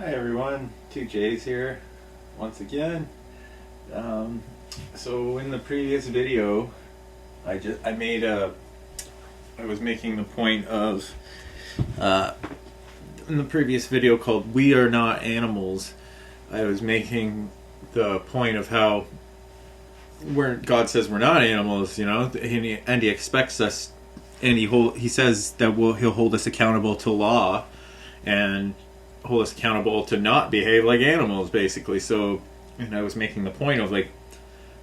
Hi everyone, 2J's here once again. So in the previous video, I was making the point of in the previous video called "We Are Not Animals." I was making the point of how God says we're not animals, and He expects us, and He says that He'll hold us accountable to law, and hold us accountable to not behave like animals, basically. So, and I was making the point of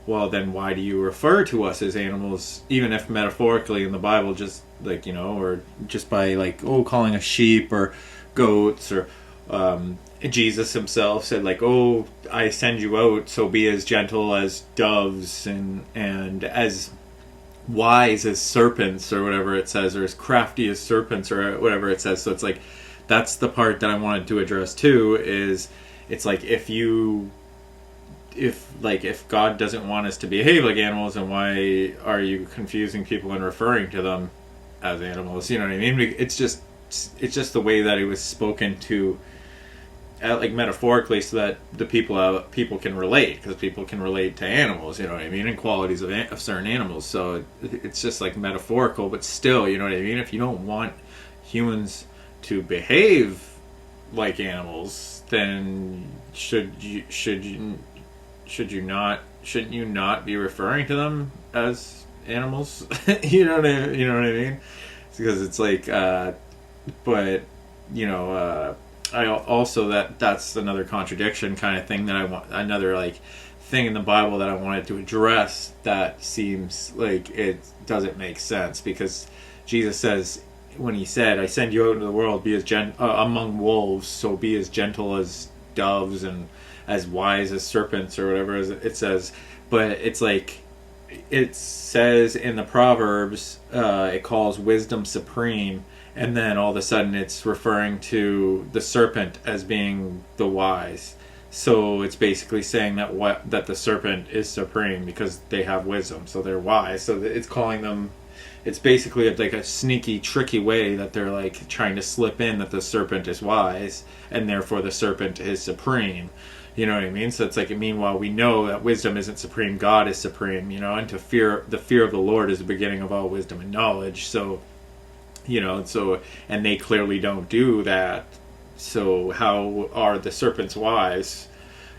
well, then why do you refer to us as animals, even if metaphorically in the Bible, just or just by calling us sheep or goats, or Jesus himself said I send you out, so be as gentle as doves and as wise as serpents, or whatever it says, or as crafty as serpents, or whatever it says. So it's that's the part that I wanted to address too, is it's if God doesn't want us to behave like animals, then why are you confusing people and referring to them as animals? You know what I mean? It's just the way that it was spoken to, metaphorically, so that the people can relate, because people can relate to animals, you know what I mean, and qualities of certain animals. So it's just metaphorical, but still, you know what I mean? If you don't want humans to behave like animals, then shouldn't you not be referring to them as animals? you know what I mean? It's because it's but I also that's another contradiction kind of thing that I want, another thing in the Bible that I wanted to address, that seems like it doesn't make sense, because Jesus says, when he said, I send you out into the world, be as among wolves, so be as gentle as doves and as wise as serpents, or whatever it says. But it's it says in the Proverbs, it calls wisdom supreme, and then all of a sudden it's referring to the serpent as being the wise. So it's basically saying that the serpent is supreme because they have wisdom, so they're wise. So it's calling them. It's basically a sneaky, tricky way that they're trying to slip in that the serpent is wise, and therefore the serpent is supreme. You know what I mean? So it's meanwhile we know that wisdom isn't supreme, God is supreme, and the fear of the Lord is the beginning of all wisdom and knowledge. So, and they clearly don't do that. So how are the serpents wise?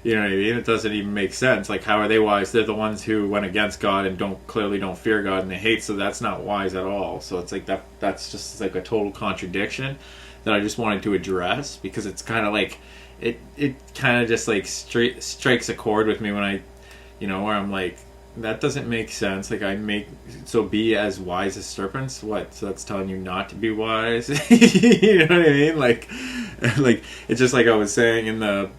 You know what I mean? It doesn't even make sense. How are they wise? They're the ones who went against God and clearly don't fear God, and they hate, so that's not wise at all. So it's that's just a total contradiction that I just wanted to address, because it's kind of it kind of just strikes a chord with me when I, where I'm that doesn't make sense. So be as wise as serpents. What? So that's telling you not to be wise. You know what I mean? It's just I was saying in the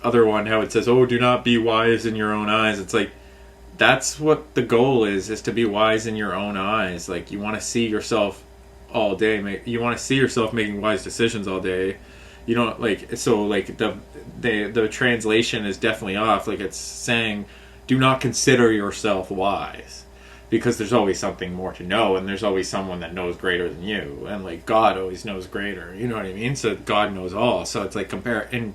other one, how it says, "Oh, do not be wise in your own eyes." It's that's what the goal is to be wise in your own eyes. You want to see yourself all day. You want to see yourself making wise decisions all day. You don't the translation is definitely off. It's saying, do not consider yourself wise, because there's always something more to know, and there's always someone that knows greater than you, and God always knows greater. You know what I mean? So God knows all. So it's compare, and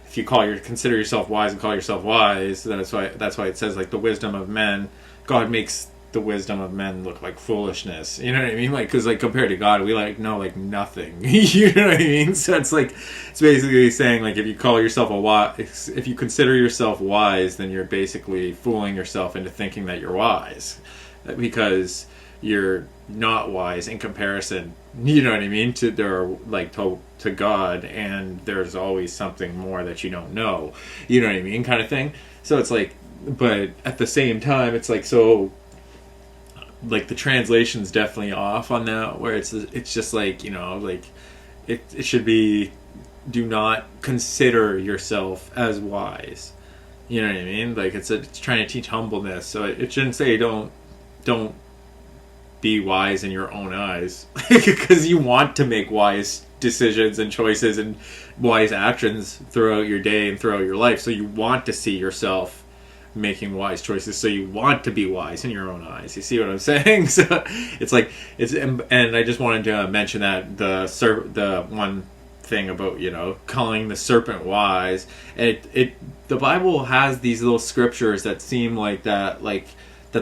if you consider yourself wise and call yourself wise, then that's why it says the wisdom of men, God makes the wisdom of men look like foolishness. You know what I mean? Because compared to God, we know nothing. You know what I mean? So it's it's basically saying if you call yourself if you consider yourself wise, then you're basically fooling yourself into thinking that you're wise, because you're not wise in comparison. You know what I mean? To God, and there's always something more that you don't know. You know what I mean? Kind of thing. So it's but at the same time, it's so. The translation's definitely off on that, where it's just it should be, do not consider yourself as wise. You know what I mean? It's trying to teach humbleness, so it shouldn't say don't be wise in your own eyes, because you want to make wise decisions and choices and wise actions throughout your day and throughout your life. So you want to see yourself making wise choices, so you want to be wise in your own eyes. You see what I'm saying? So it's and I just wanted to mention that the one thing about, calling the serpent wise. And the Bible has these little scriptures that seem like that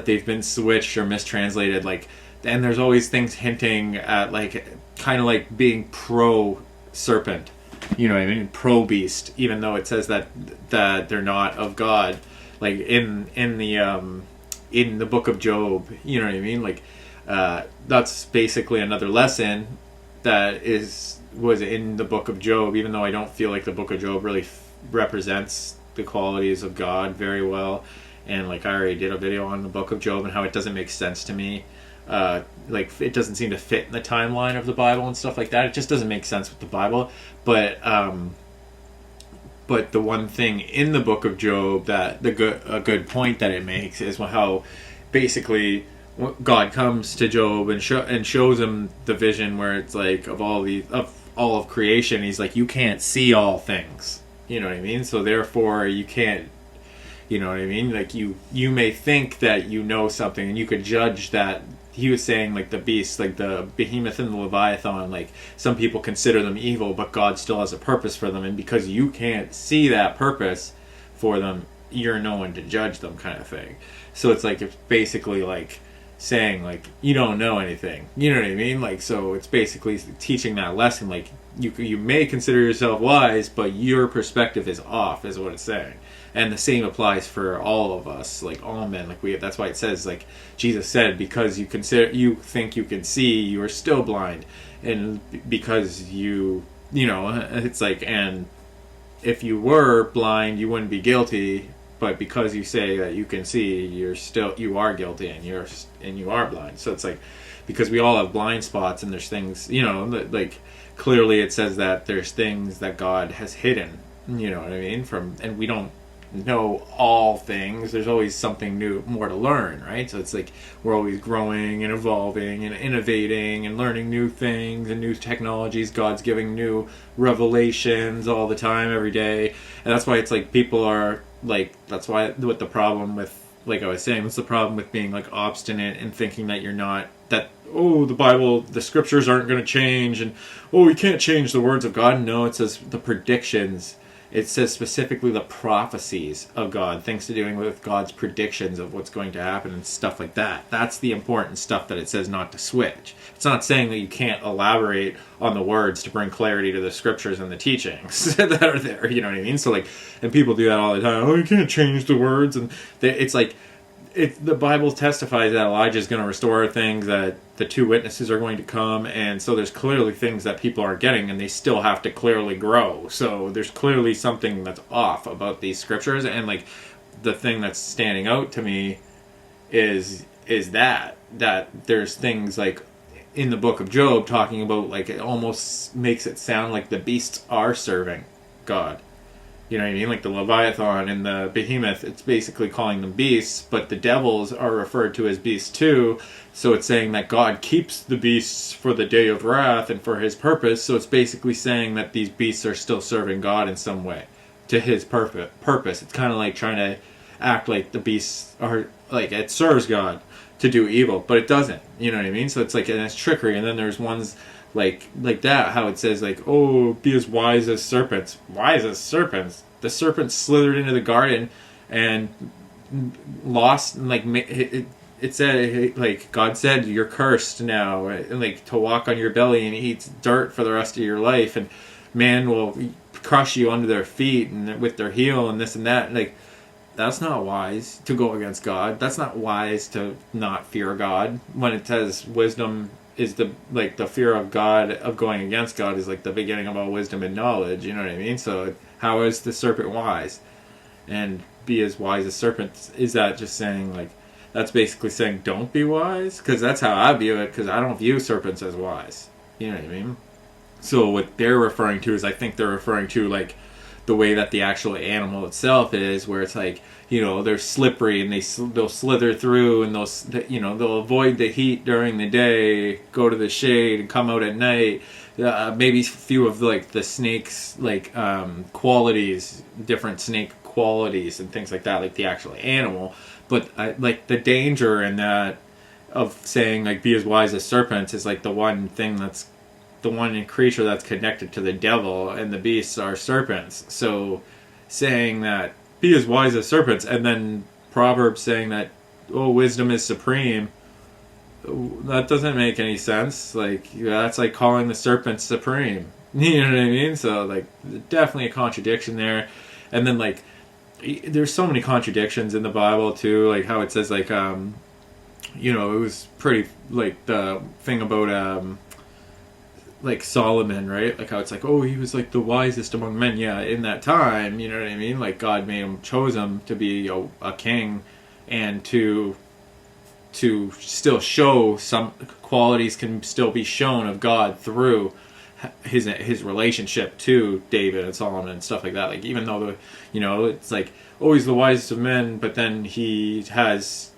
they've been switched or mistranslated, and there's always things hinting at kind of like being pro serpent, you know what I mean, pro beast, even though it says that they're not of God, like in the book of Job, you know what I mean, that's basically another lesson that was in the book of Job, even though I don't feel like the book of Job really represents the qualities of God very well. And I already did a video on the book of Job and how it doesn't make sense to me. It doesn't seem to fit in the timeline of the Bible and stuff like that. It just doesn't make sense with the Bible. But the one thing in the book of Job that a good point that it makes is how basically God comes to Job and shows him the vision where it's of all of creation. He's like, you can't see all things, you know what I mean? So therefore you can't, you know what I mean? You may think that you know something and you could judge that. He was saying the beasts, the behemoth and the leviathan, some people consider them evil, but God still has a purpose for them, and because you can't see that purpose for them, you're no one to judge them, kind of thing. So it's basically saying you don't know anything, you know what I mean? So it's basically teaching that lesson, you may consider yourself wise, but your perspective is off, is what it's saying. And the same applies for all of us, all men. That's why it says, Jesus said, because you think you can see, you are still blind, and because it's and if you were blind, you wouldn't be guilty, but because you say that you can see, you are guilty, and you are blind. So it's because we all have blind spots, and there's things, clearly it says that there's things that God has hidden, you know what I mean, and we don't know all things. There's always something new, more to learn, right? So it's we're always growing and evolving and innovating and learning new things and new technologies. God's giving new revelations all the time, every day. And that's why it's people are that's why what the problem with, I was saying, what's the problem with being obstinate and thinking that you're not, that the Bible, the scriptures aren't going to change, and we can't change the words of God. No, it says the predictions. It says specifically the prophecies of God, things to doing with God's predictions of what's going to happen and stuff like that. That's the important stuff that it says not to switch. It's not saying that you can't elaborate on the words to bring clarity to the scriptures and the teachings that are there, you know what I mean? So and people do that all the time. You can't change the words, and it's the Bible testifies that Elijah is going to restore things, that the two witnesses are going to come, and so there's clearly things that people are getting, and they still have to clearly grow. So there's clearly something that's off about these scriptures, and the thing that's standing out to me is that there's things in the book of Job talking about it almost makes it sound like the beasts are serving God. You know what I mean? The Leviathan and the Behemoth, it's basically calling them beasts, but the devils are referred to as beasts too. So it's saying that God keeps the beasts for the day of wrath and for his purpose. So it's basically saying that these beasts are still serving God in some way to his purpose. It's kind of trying to act like the beasts are, it serves God to do evil, but it doesn't. You know what I mean? So it's and it's trickery. And then there's ones like that, how it says be as wise as serpents. Wise as serpents? The serpent slithered into the garden and lost, it said, God said, you're cursed now, and to walk on your belly and eat dirt for the rest of your life, and man will crush you under their feet and with their heel and this and that. That's not wise to go against God. That's not wise to not fear God. When it says wisdom is the fear of God, of going against God, is the beginning of all wisdom and knowledge, you know what I mean? So how is the serpent wise? And be as wise as serpents, is that just saying that's basically saying don't be wise? Because that's how I view it, because I don't view serpents as wise, you know what I mean? So what they're referring to is, I think they're referring to the way that the actual animal itself is, where it's they're slippery and they'll slither through, and they'll avoid the heat during the day, go to the shade, and come out at night. Maybe a few of the snakes qualities, different snake qualities and things like that, the actual animal. But the danger in that of saying be as wise as serpents is the one thing that's the one creature that's connected to the devil, and the beasts are serpents. So saying that be as wise as serpents, and then Proverbs saying that, oh, wisdom is supreme, that doesn't make any sense. Like, that's like calling the serpent supreme. You know what I mean? So, like, definitely a contradiction there. And then, like, there's so many contradictions in the Bible, too. Like, how it says, like, you know, it was pretty, like, the thing about, like, Solomon, right? Like, how it's like, oh, he was, like, the wisest among men. Yeah, in that time, you know what I mean? Like, God chose him to be a king, and to still show some qualities can still be shown of God through his relationship to David and Solomon and stuff like that. Like, even though it's like, oh, he's the wisest of men, but then he has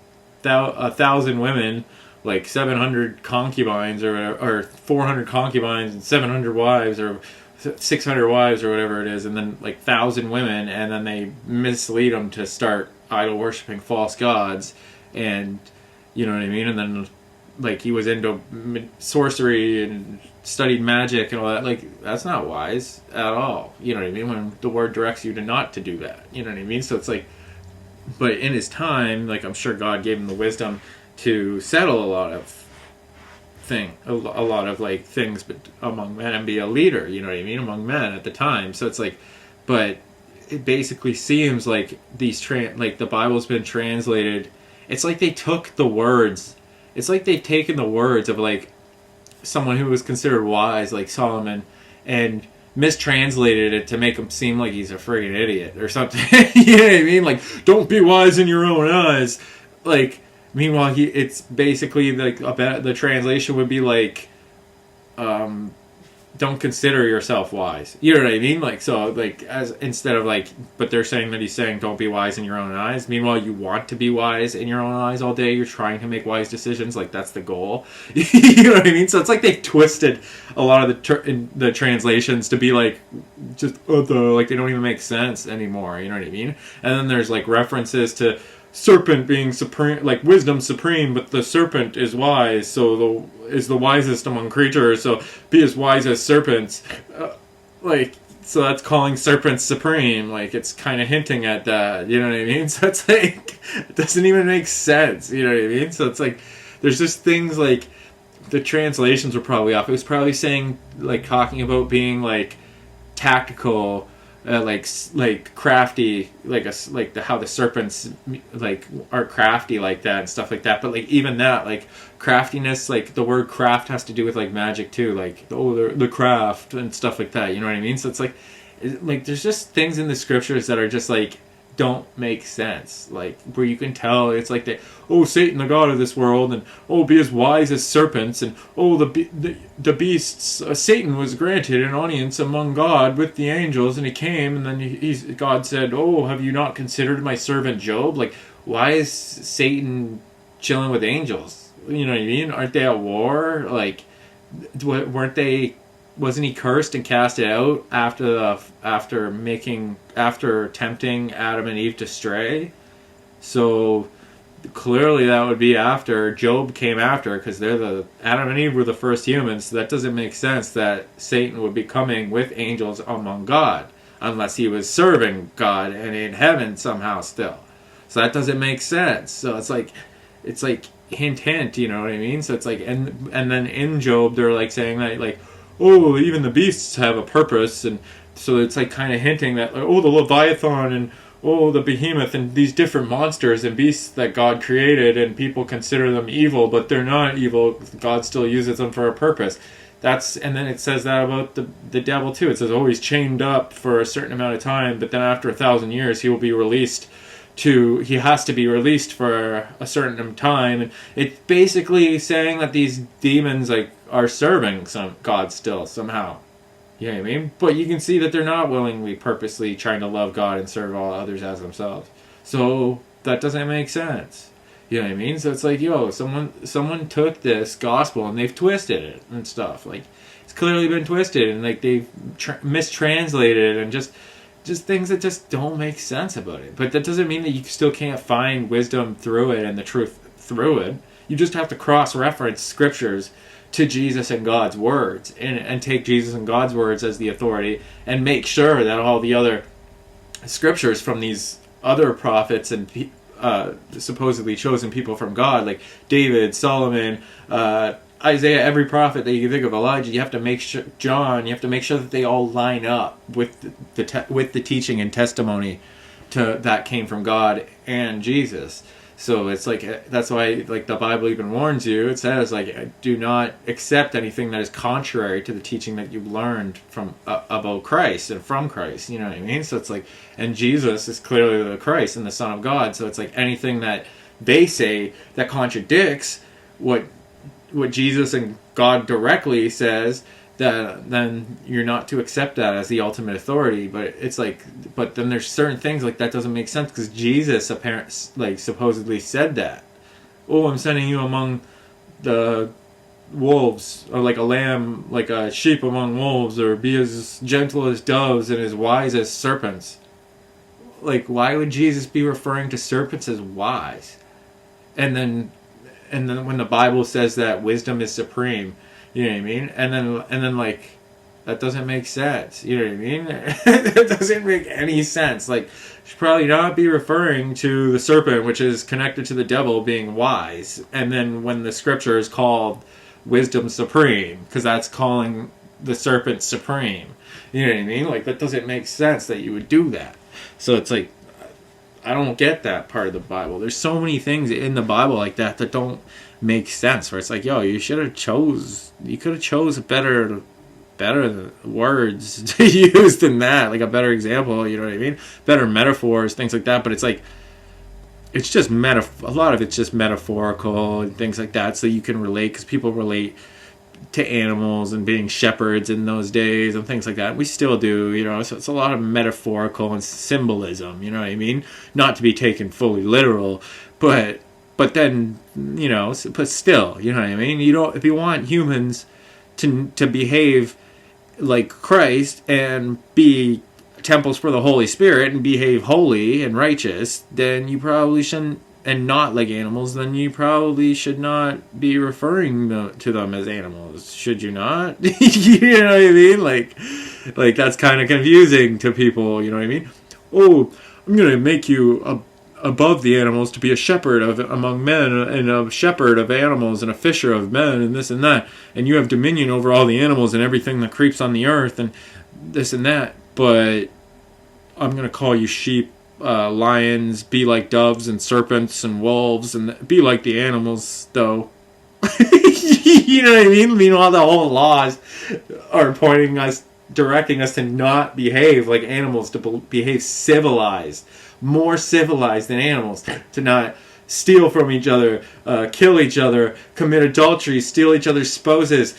1,000 women, like 700 concubines, or 400 concubines and 700 wives, or 600 wives, or whatever it is, and then like 1,000 women, and then they mislead him to start idol worshiping false gods, and you know what I mean? And then, like, he was into sorcery and studied magic and all that. Like, that's not wise at all. You know what I mean? When the word directs you to not to do that. You know what I mean? So it's like, but in his time, like, I'm sure God gave him the wisdom to settle a lot of like things, but among men, and be a leader. You know what I mean? Among men at the time. So it's like, but it basically seems like like the Bible's been translated. It's like they took the words. It's like they've taken the words of, like, someone who was considered wise, like Solomon, and mistranslated it to make him seem like he's a friggin' idiot or something. You know what I mean? Like, don't be wise in your own eyes. Like, meanwhile, it's basically like the translation would be like, don't consider yourself wise. You know what I mean? Like, so, like, as instead of like, but they're saying that he's saying don't be wise in your own eyes. Meanwhile, you want to be wise in your own eyes all day. You're trying to make wise decisions. Like, that's the goal. You know what I mean? So it's like they've twisted a lot of the translations to be like, just like they don't even make sense anymore. You know what I mean? And then there's like references to serpent being supreme, like wisdom supreme, but the serpent is wise, so is the wisest among creatures, so be as wise as serpents. Like, so that's calling serpents supreme. Like, it's kind of hinting at that. You know what I mean? So it's like, it doesn't even make sense. You know what I mean? So it's like, there's just things like, the translations were probably off. It was probably saying, like, talking about being like tactical, like crafty, how the serpents like are crafty like that and stuff like that. But like, even that, like, craftiness, like the word craft has to do with like magic too, like, oh, the craft and stuff like that. You know what I mean? So it's like there's just things in the scriptures that are just like don't make sense, like where you can tell it's like Satan, the god of this world, and be as wise as serpents, and the beasts, Satan was granted an audience among God with the angels, and he came, and then God said, have you not considered my servant Job? Like, why is Satan chilling with angels? You know what I mean? Aren't they at war? Like, wasn't he cursed and casted out after tempting Adam and Eve to stray? So clearly that would be after Job came after, because Adam and Eve were the first humans. So that doesn't make sense that Satan would be coming with angels among God, unless he was serving God and in heaven somehow still. So that doesn't make sense. So it's like hint, you know what I mean? So it's like, and then in Job they're like saying that, like, even the beasts have a purpose, and so it's like kind of hinting that, the Leviathan and the behemoth and these different monsters and beasts that God created, and people consider them evil, but they're not evil. God still uses them for a purpose. And then it says that about the devil too. It says, he's chained up for a certain amount of time, but then after 1,000 years he will be released. He has to be released for a certain time, and it's basically saying that these demons like are serving some God still somehow. You know what I mean? But you can see that they're not willingly, purposely trying to love God and serve all others as themselves. So that doesn't make sense. You know what I mean? So it's like, someone took this gospel and they've twisted it and stuff. Like, it's clearly been twisted, and like they've mistranslated it, and just things that just don't make sense about it. But that doesn't mean that you still can't find wisdom through it and the truth through it. You just have to cross-reference scriptures to Jesus and God's words, and take Jesus and God's words as the authority, and make sure that all the other scriptures from these other prophets and supposedly chosen people from God, like David, Solomon, Isaiah, every prophet that you can think of, Elijah, you have to make sure, John, you have to make sure that they all line up with the teaching and testimony that came from God and Jesus. So it's like, that's why, like, the Bible even warns you. It says, like, do not accept anything that is contrary to the teaching that you've learned from about Christ and from Christ. You know what I mean? So it's like, and Jesus is clearly the Christ and the Son of God. So it's like anything that they say that contradicts what Jesus and God directly says, that then you're not to accept that as the ultimate authority. But it's like, but then there's certain things like that doesn't make sense, because Jesus supposedly said that. Oh, I'm sending you among the wolves, or like a lamb, like a sheep among wolves, or be as gentle as doves and as wise as serpents. Like, why would Jesus be referring to serpents as wise? And then when the Bible says that wisdom is supreme, you know what I mean? And then like, that doesn't make sense. You know what I mean? It doesn't make any sense. Like, should probably not be referring to the serpent, which is connected to the devil, being wise. And then when the scripture is called wisdom supreme, because that's calling the serpent supreme. You know what I mean? Like, that doesn't make sense that you would do that. So it's like, I don't get that part of the Bible. There's so many things in the Bible like that don't make sense. Where it's like, yo, you could have chose better words to use than that. Like a better example, you know what I mean? Better metaphors, things like that. But it's like, it's just a lot of it's just metaphorical and things like that, so you can relate, because people relate to animals and being shepherds in those days and things like that. We still do, you know, so it's a lot of metaphorical and symbolism, you know what I mean? Not to be taken fully literal, but then, you know, but still, you know what I mean? You don't, if you want humans to behave like Christ and be temples for the Holy Spirit and behave holy and righteous, then you probably shouldn't, and not like animals, then you probably should not be referring to them as animals, should you not? You know what I mean? Like that's kind of confusing to people, you know what I mean? Oh, I'm going to make you above the animals to be a shepherd among men, and a shepherd of animals, and a fisher of men, and this and that, and you have dominion over all the animals and everything that creeps on the earth, and this and that, but I'm going to call you sheep, lions, be like doves and serpents and wolves, and be like the animals, though. You know what I mean? Meanwhile, the whole laws are directing us to not behave like animals, to behave civilized, more civilized than animals, to not steal from each other, kill each other, commit adultery, steal each other's spouses,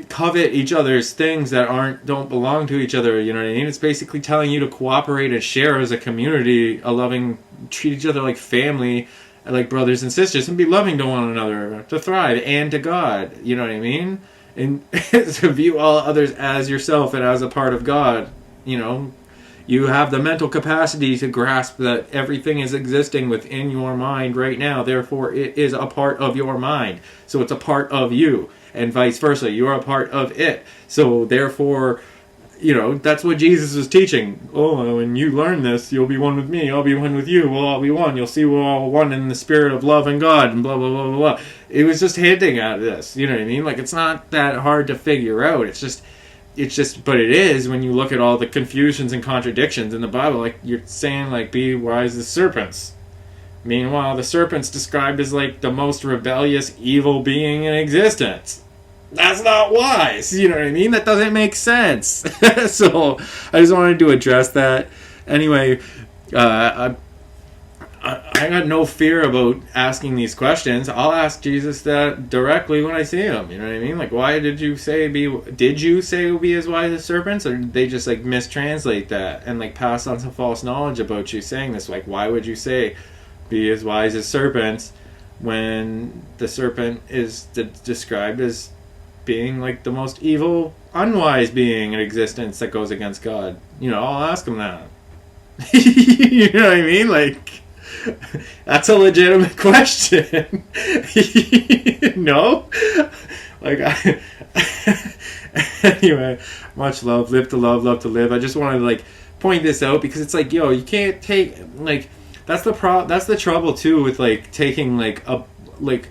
covet each other's things that don't belong to each other. You know what I mean? It's basically telling you to cooperate and share as a community, treat each other like family, like brothers and sisters, and be loving to one another, to thrive, and to God. You know what I mean? And to view all others as yourself and as a part of God. You know, you have the mental capacity to grasp that everything is existing within your mind right now. Therefore, it is a part of your mind. So it's a part of you, and vice versa. You are a part of it. So therefore, you know, that's what Jesus is teaching. Oh, when you learn this, you'll be one with me. I'll be one with you. We'll all be one. You'll see we're all one in the spirit of love and God, and blah, blah, blah, blah, blah. It was just hinting at this. You know what I mean? Like, it's not that hard to figure out. It's just, but it is when you look at all the confusions and contradictions in the Bible. Like, you're saying, like, be wise as serpents. Meanwhile, the serpent's described as, like, the most rebellious, evil being in existence. That's not wise. You know what I mean? That doesn't make sense. So, I just wanted to address that. Anyway, I got no fear about asking these questions. I'll ask Jesus that directly when I see him. You know what I mean? Like, why did you say be as wise as serpents? Or did they just, like, mistranslate that and, like, pass on some false knowledge about you saying this? Like, why would you say be as wise as serpents when the serpent is described as being, like, the most evil, unwise being in existence that goes against God? You know, I'll ask him that. You know what I mean? Like, that's a legitimate question. No? like, anyway, much love, live to love to live. I just wanted to like point this out because it's like, yo, you can't take like that's the trouble too with like taking like a like.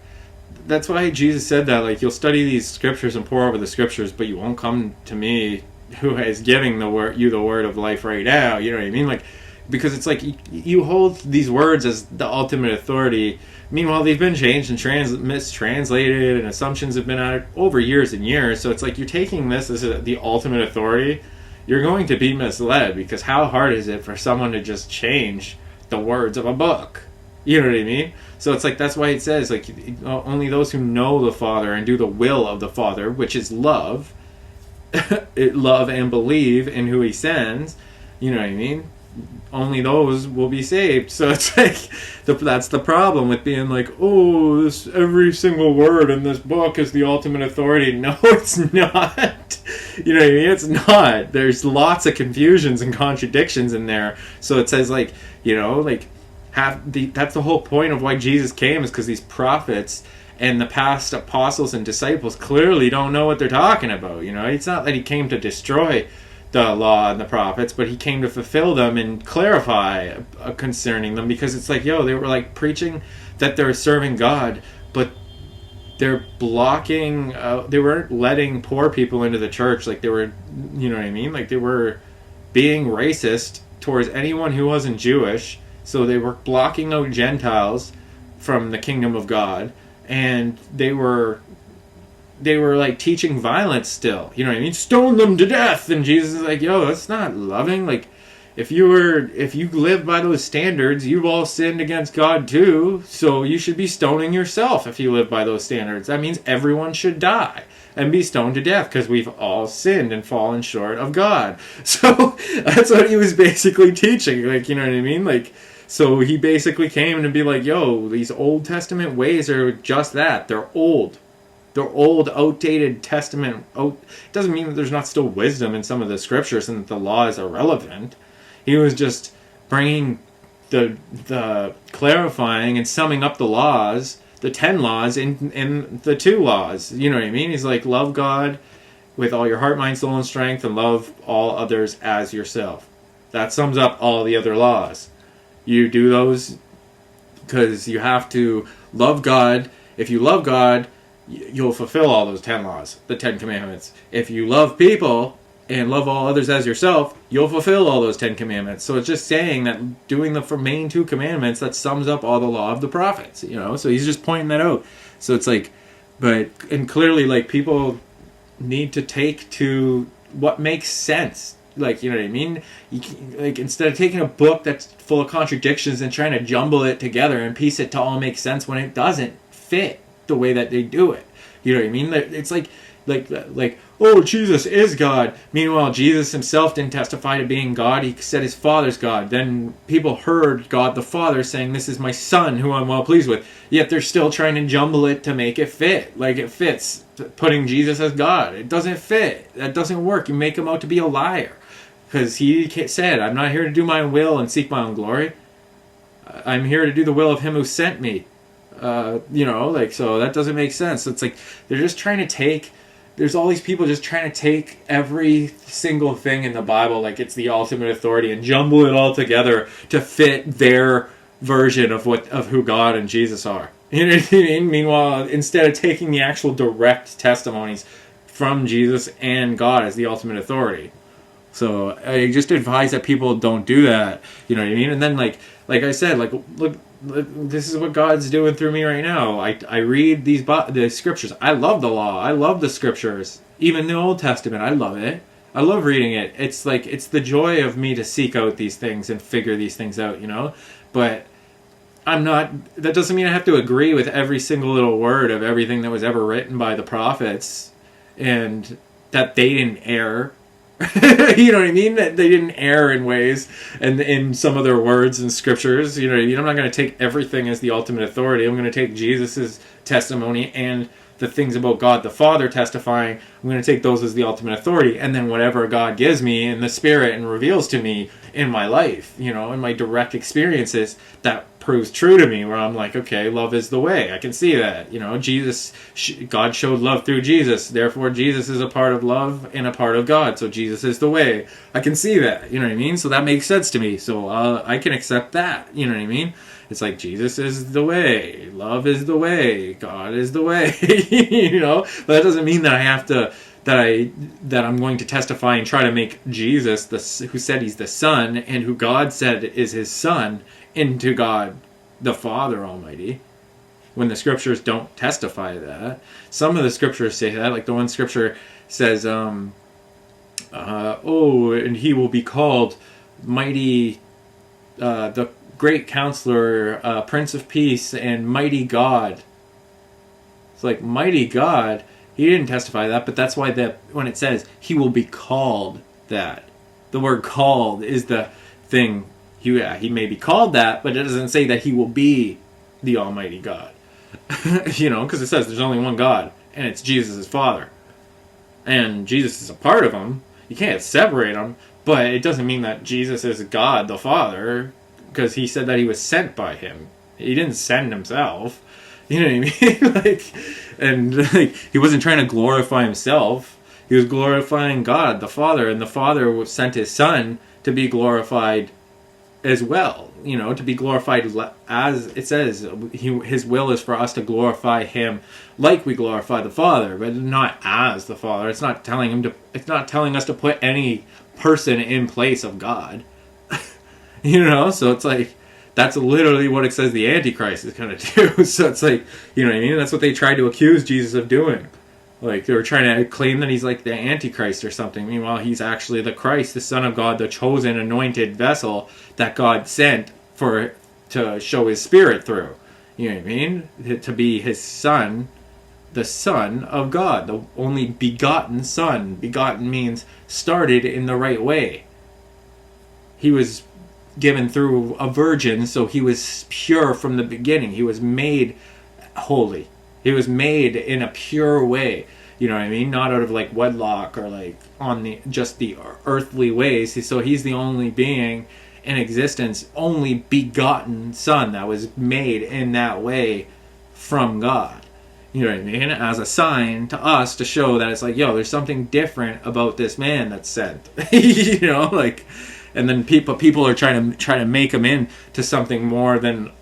That's why Jesus said that, like, you'll study these scriptures and pore over the scriptures, but you won't come to me who is giving the word of life right now. You know what I mean? Like, because it's like you hold these words as the ultimate authority. Meanwhile, they've been changed and mistranslated, and assumptions have been added over years and years. So it's like you're taking this as the ultimate authority. You're going to be misled, because how hard is it for someone to just change the words of a book? You know what I mean? So it's like, that's why it says, like, only those who know the Father and do the will of the Father, which is love, love and believe in who he sends, you know what I mean? Only those will be saved. So it's like, that's the problem with being like, oh, every single word in this book is the ultimate authority. No, it's not. You know what I mean? It's not. There's lots of confusions and contradictions in there. So it says, like, you know, like, that's the whole point of why Jesus came, is because these prophets and the past apostles and disciples clearly don't know what they're talking about. You know, it's not that he came to destroy the law and the prophets, but he came to fulfill them and clarify concerning them, because it's like, yo, they were like preaching that they're serving God, but they're blocking, they weren't letting poor people into the church. Like, they were, you know what I mean? Like, they were being racist towards anyone who wasn't Jewish. So they were blocking out Gentiles from the kingdom of God, and they were like teaching violence still. You know what I mean? Stone them to death. And Jesus is like, yo, that's not loving. Like, if you live by those standards, you've all sinned against God too. So you should be stoning yourself if you live by those standards. That means everyone should die and be stoned to death, because we've all sinned and fallen short of God. So that's what he was basically teaching. Like, you know what I mean? Like, so he basically came to be like, yo, these Old Testament ways are just that. They're old. They're old, outdated Testament. It doesn't mean that there's not still wisdom in some of the scriptures and that the law is irrelevant. He was just bringing the clarifying and summing up the laws, the 10 laws, in the 2 laws. You know what I mean? He's like, love God with all your heart, mind, soul, and strength, and love all others as yourself. That sums up all the other laws. You do those because you have to love God. If you love God, you'll fulfill all those 10 laws, the 10 commandments. If you love people and love all others as yourself, you'll fulfill all those 10 commandments. So it's just saying that doing the main 2 commandments, that sums up all the law of the prophets, you know? So he's just pointing that out. So it's like, and clearly, like, people need to take to what makes sense. Like, you know what I mean? Like, instead of taking a book that's full of contradictions and trying to jumble it together and piece it to all make sense when it doesn't fit the way that they do it. You know what I mean? It's like, oh, Jesus is God. Meanwhile, Jesus himself didn't testify to being God. He said his Father's God. Then people heard God the Father saying, this is my Son who I'm well pleased with. Yet they're still trying to jumble it to make it fit. Like, it fits putting Jesus as God. It doesn't fit. That doesn't work. You make him out to be a liar. Because he said, I'm not here to do my own will and seek my own glory. I'm here to do the will of him who sent me. You know, like, so that doesn't make sense. It's like, they're just trying to take, there's all these people just trying to take every single thing in the Bible like it's the ultimate authority and jumble it all together to fit their version of who God and Jesus are. You know what I mean? Meanwhile, instead of taking the actual direct testimonies from Jesus and God as the ultimate authority. So I just advise that people don't do that. You know what I mean? And then, like I said, like, look, this is what God's doing through me right now. I read the scriptures. I love the law. I love the scriptures. Even the Old Testament, I love it. I love reading it. It's like, it's the joy of me to seek out these things and figure these things out, you know? But that doesn't mean I have to agree with every single little word of everything that was ever written by the prophets, and that they didn't err. You know what I mean? That they didn't err in ways and in some of their words and scriptures. You know what I mean? I'm not going to take everything as the ultimate authority. I'm going to take Jesus's testimony and the things about God the Father testifying. I'm going to take those as the ultimate authority, and then whatever God gives me in the Spirit and reveals to me in my life, you know, in my direct experiences, that proves true to me, where I'm like, okay, love is the way. I can see that. God showed love through Jesus. Therefore, Jesus is a part of love and a part of God. So Jesus is the way. I can see that. You know what I mean? So that makes sense to me. So I can accept that. You know what I mean? It's like Jesus is the way. Love is the way. God is the way. But that doesn't mean that I have to... that I'm going to testify and try to make Jesus, who said he's the Son, and who God said is his Son, into God the Father Almighty, when the scriptures don't testify that. Some of the scriptures say that, like the one scripture says, and he will be called Mighty, the Great Counselor, Prince of Peace, and Mighty God. It's like, Mighty God... He didn't testify that, but that's why when it says he will be called that, the word called is the thing. He may be called that, but it doesn't say that he will be the Almighty God. Because it says there's only one God, and it's Jesus' Father. And Jesus is a part of him. You can't separate them, but it doesn't mean that Jesus is God the Father, because he said that he was sent by him. He didn't send himself. You know what I mean? He wasn't trying to glorify himself. He was glorifying God, the Father, and the Father sent his Son to be glorified as well. To be glorified as it says. His will is for us to glorify him like we glorify the Father, but not as the Father. It's not telling us to put any person in place of God. So it's like, that's literally what it says the Antichrist is going to do. So it's like, you know what I mean? That's what they tried to accuse Jesus of doing. Like, they were trying to claim that he's like the Antichrist or something. Meanwhile, he's actually the Christ, the Son of God, the chosen, anointed vessel that God sent to show his Spirit through. You know what I mean? To be his Son, the Son of God, the only begotten Son. Begotten means started in the right way. He was given through a virgin, so he was pure from the beginning. He was made holy. He was made in a pure way. You know what I mean? Not out of like wedlock or like on just the earthly ways. So he's the only being in existence, only begotten Son that was made in that way from God. You know what I mean? As a sign to us to show that it's like, yo, there's something different about this man that's sent. And then people are trying to make him into something more than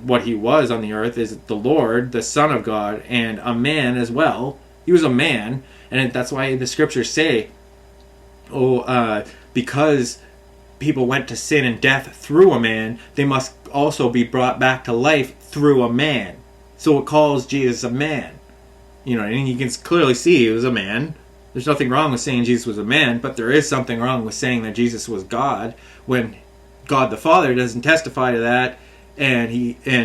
what he was on the earth, is the Lord, the Son of God, and a man as well. He was a man, and that's why the scriptures say, because people went to sin and death through a man, they must also be brought back to life through a man. So it calls Jesus a man. And you can clearly see he was a man. There's nothing wrong with saying Jesus was a man, but there is something wrong with saying that Jesus was God when God the Father doesn't testify to that, and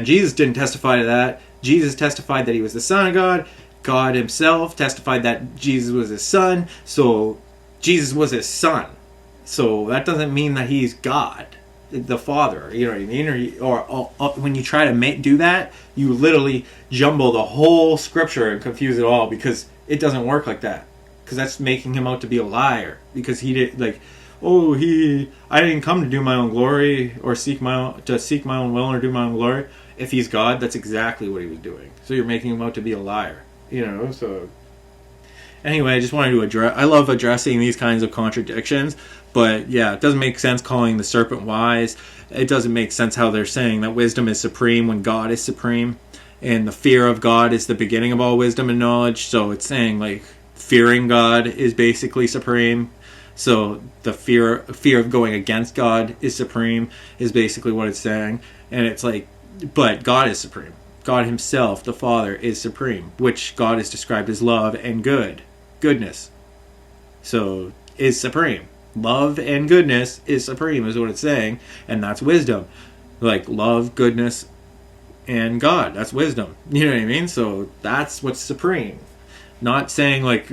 Jesus didn't testify to that. Jesus testified that he was the Son of God. God himself testified that Jesus was his Son, so Jesus was his Son. So that doesn't mean that he's God, the Father. You know what I mean? Or when you try to do that, you literally jumble the whole scripture and confuse it all, because it doesn't work like that. Because that's making him out to be a liar. Because he did, like, I didn't come to do my own glory or seek my own will or do my own glory. If he's God, that's exactly what he was doing. So you're making him out to be a liar. So anyway, I just wanted to address. I love addressing these kinds of contradictions, but yeah, it doesn't make sense calling the serpent wise. It doesn't make sense how they're saying that wisdom is supreme when God is supreme, and the fear of God is the beginning of all wisdom and knowledge. So it's saying like fearing God is basically supreme. So the fear of going against God is supreme is basically what it's saying. And it's like, but God is supreme. God himself, the Father, is supreme, which God is described as love and goodness. So is supreme. Love and goodness is supreme is what it's saying, and that's wisdom. Like love, goodness, and God, that's wisdom. You know what I mean? So that's what's supreme. Not saying like,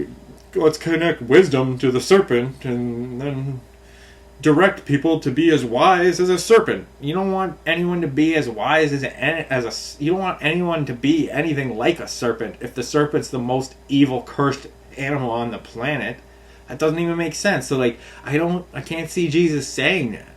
let's connect wisdom to the serpent and then direct people to be as wise as a serpent. You don't want anyone to be as wise you don't want anyone to be anything like a serpent. If the serpent's the most evil, cursed animal on the planet, that doesn't even make sense. So like, I can't see Jesus saying that.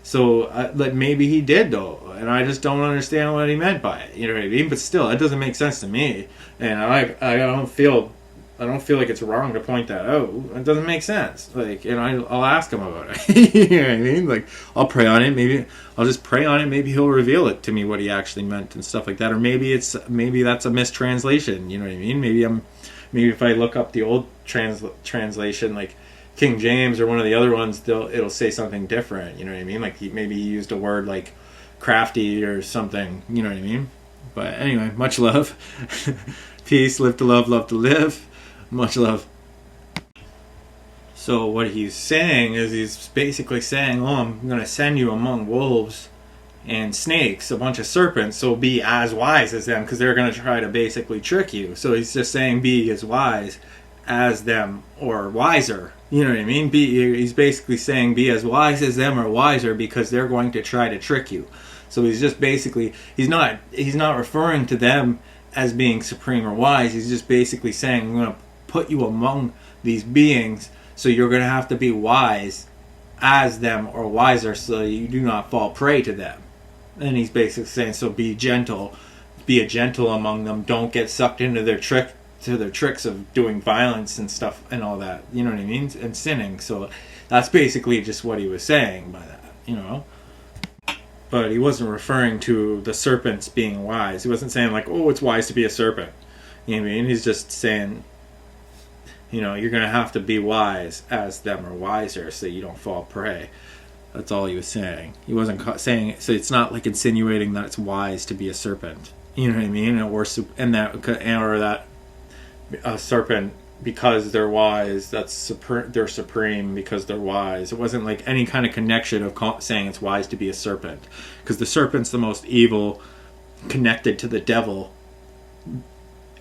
So like maybe he did though, and I just don't understand what he meant by it. You know what I mean? But still, it doesn't make sense to me, and I don't feel like it's wrong to point that out. It doesn't make sense. Like, and I'll ask him about it. You know what I mean? Like, I'll pray on it. Maybe I'll just pray on it. Maybe he'll reveal it to me what he actually meant and stuff like that. Or maybe that's a mistranslation. You know what I mean? Maybe if I look up the old translation, like King James or one of the other ones, it'll say something different. You know what I mean? Like maybe he used a word like crafty or something. You know what I mean? But anyway, much love, peace, live to love to live. Much love. So what he's saying is he's basically saying, oh, I'm going to send you among wolves and snakes, a bunch of serpents, so be as wise as them, because they're going to try to basically trick you. So he's just saying be as wise as them or wiser. You know what I mean? He's basically saying be as wise as them or wiser, because they're going to try to trick you. So he's just basically, he's not referring to them as being supreme or wise. He's just basically saying, I'm going to put you among these beings, so you're going to have to be wise as them or wiser, so you do not fall prey to them. And he's basically saying, so be a gentle among them. Don't get sucked into their tricks of doing violence and stuff and all that. You know what I mean? And sinning. So that's basically just what he was saying by that. You know. But he wasn't referring to the serpents being wise. He wasn't saying like, oh, it's wise to be a serpent. You know what I mean? He's just saying, you know, you're going to have to be wise as them or wiser, so you don't fall prey. That's all he was saying. He wasn't saying, so it's not like insinuating that it's wise to be a serpent. You know what I mean? Or that a serpent, because they're wise, they're supreme because they're wise. It wasn't like any kind of connection of saying it's wise to be a serpent, because the serpent's the most evil, connected to the devil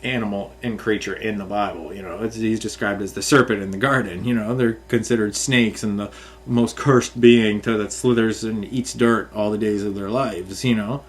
animal and creature in the Bible. You know, he's described as the serpent in the garden. You know, they're considered snakes and the most cursed being that slithers and eats dirt all the days of their lives. You know,